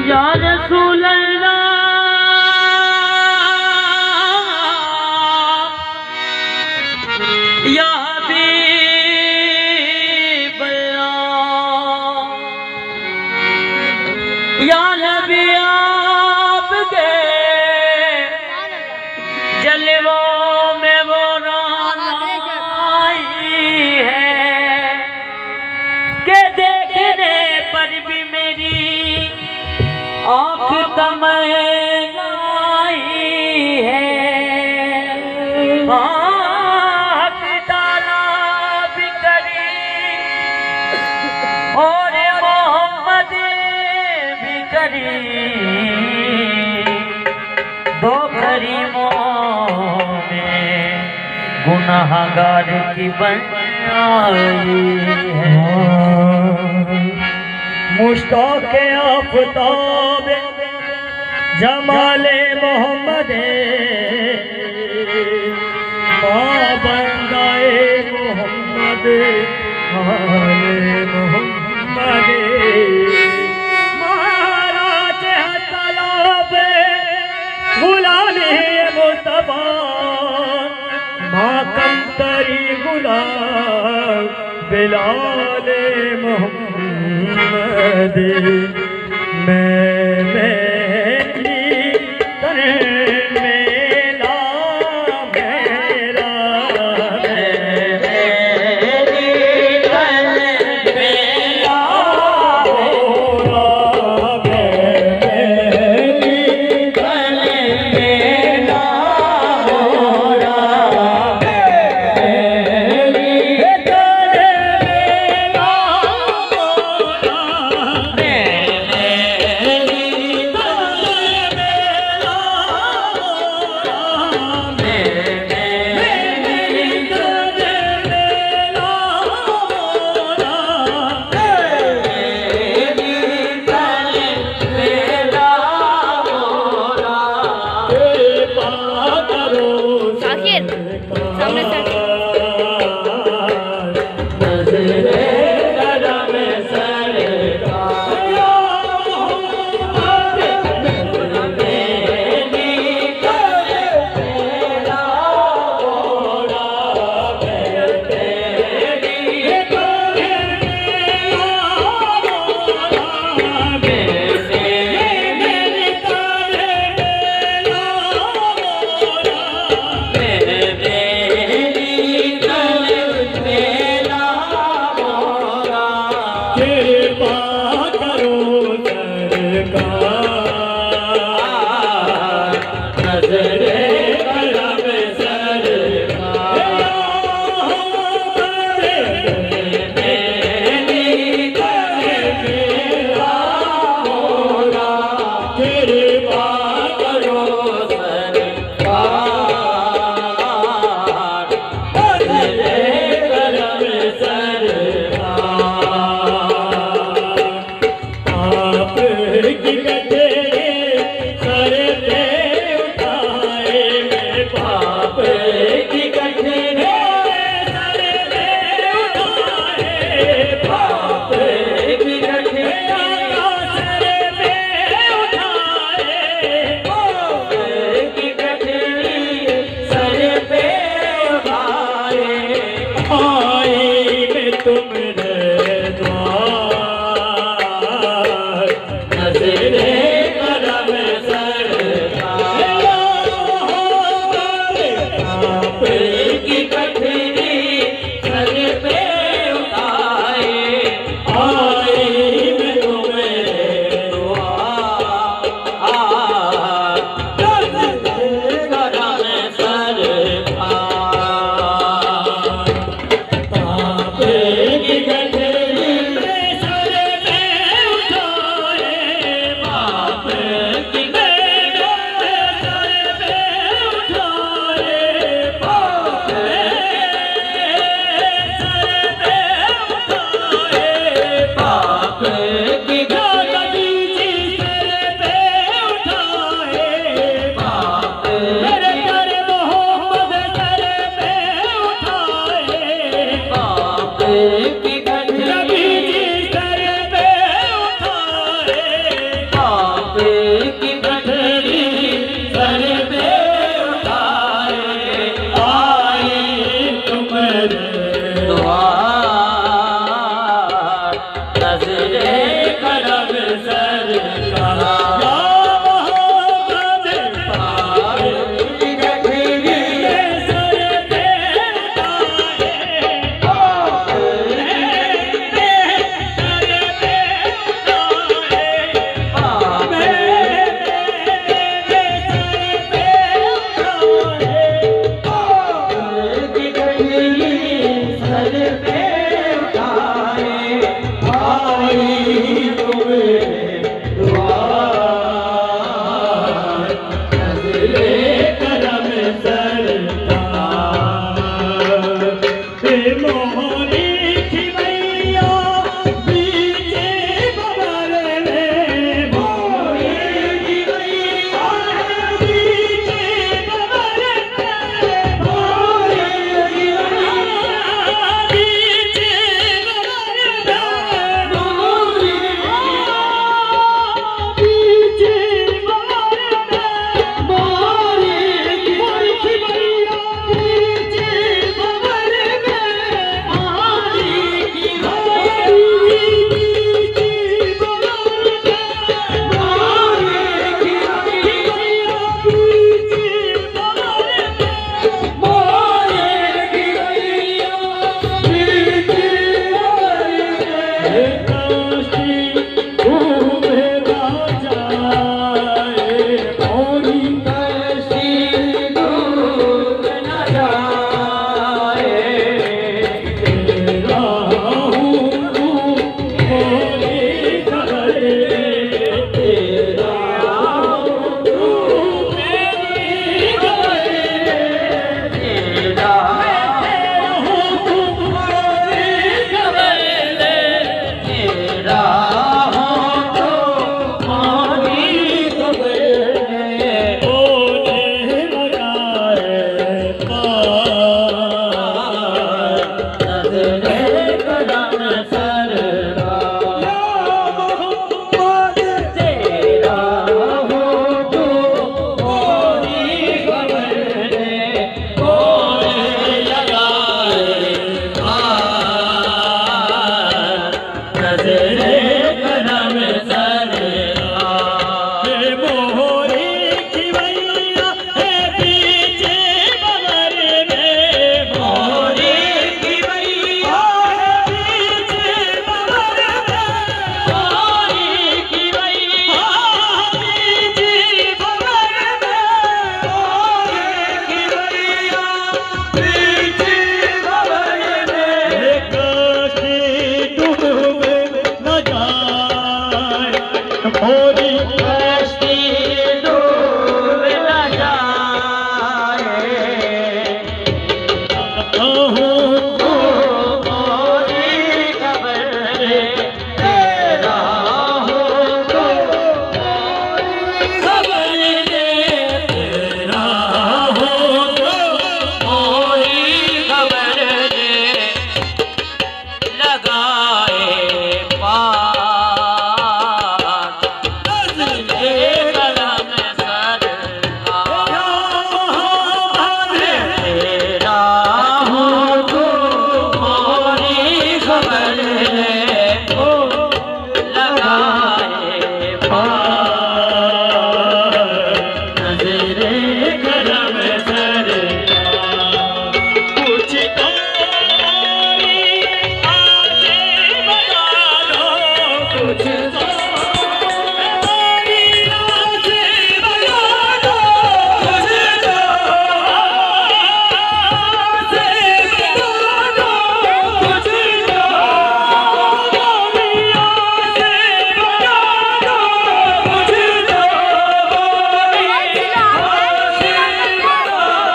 या रसूल अल्लाह या हबीब अल्लाह या नबी आपके जलवों में वो रानाई है के देखने पर भी मेरी आँख तमन्नाई है। आँख डाला भी करी और मोहम्मद भी करी दो करीमों में गुनाहगार की बनाई है। मुश्ताक आफताब जमाले मोहम्मद बंदाए मोहम्मद आले मोहम्मद महाराज तलब गुलामी मुस्तफा मातम तरी गुलाम बिलाले मोहम्मद मेरी तन मेला मेरा मेरी तन मेला मेरी तन मेला मोरा सामने से तुमरे द्वार नजरे मोरी कश्ती डूब न जाए मोरी खबर तेरा हो तो खबर दे तेरा हो तो मोरी खबर दे लगाए पार नज़रे कलम सर तेरा हो तो मोरी खबर दे लगाए पार नज़रे कलम सर कुछ तारी आगे बता दो कुछ तारी आगे बता दो कुछ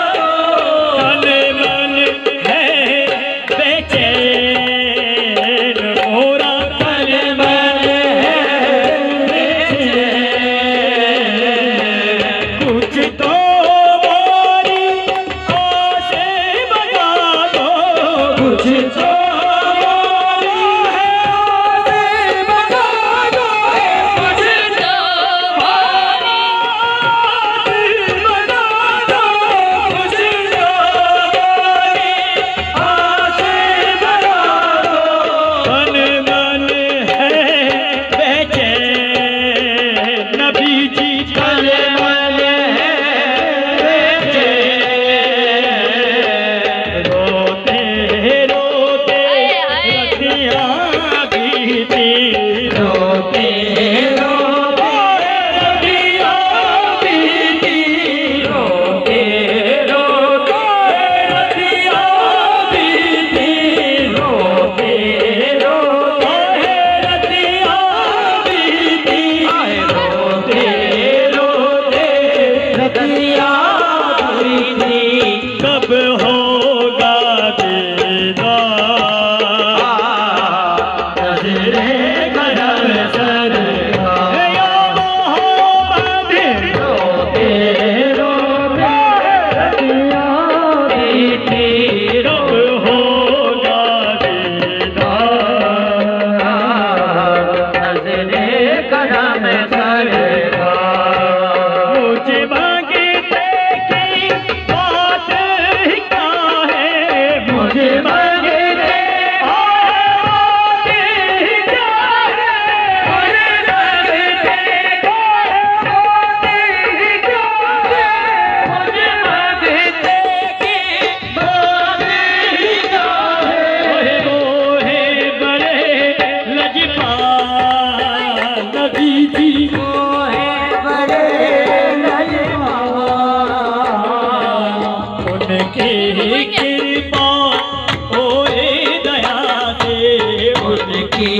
तन मन है बेचैन मोरा तन मन है बेचैन कुछ तो मोरी आसे बता दो कुछ तो मोरी आसे बता दो कुछ तो मोरी आसे बता दो कुछ तो मोरी आसे बता दो तन मन है बेचैन नबी जी तन मन है बेचैन रोते रोते रतियाँ बीती रोते रोते रतियाँ बीती रोते रोते रतियाँ बीती रोते रोते रतियाँ बीती रोते रोते रतियाँ बीती कब होगा दीदार नज़रे कदम सर या मोहम्मद रोते रोते रतियाँ बीती कब होगा दीदार नज़रे कदम सर मुझे मांगते की बात ही क्या है मुझे मांगते बात ही क्या है मुझे मांगते बात ही क्या है मुझे मांगते की बात ही क्या है मोहे बड़े लजपाल नबी जी मोहे बड़े लजपाल उनकी कृपा होए दया से उनकी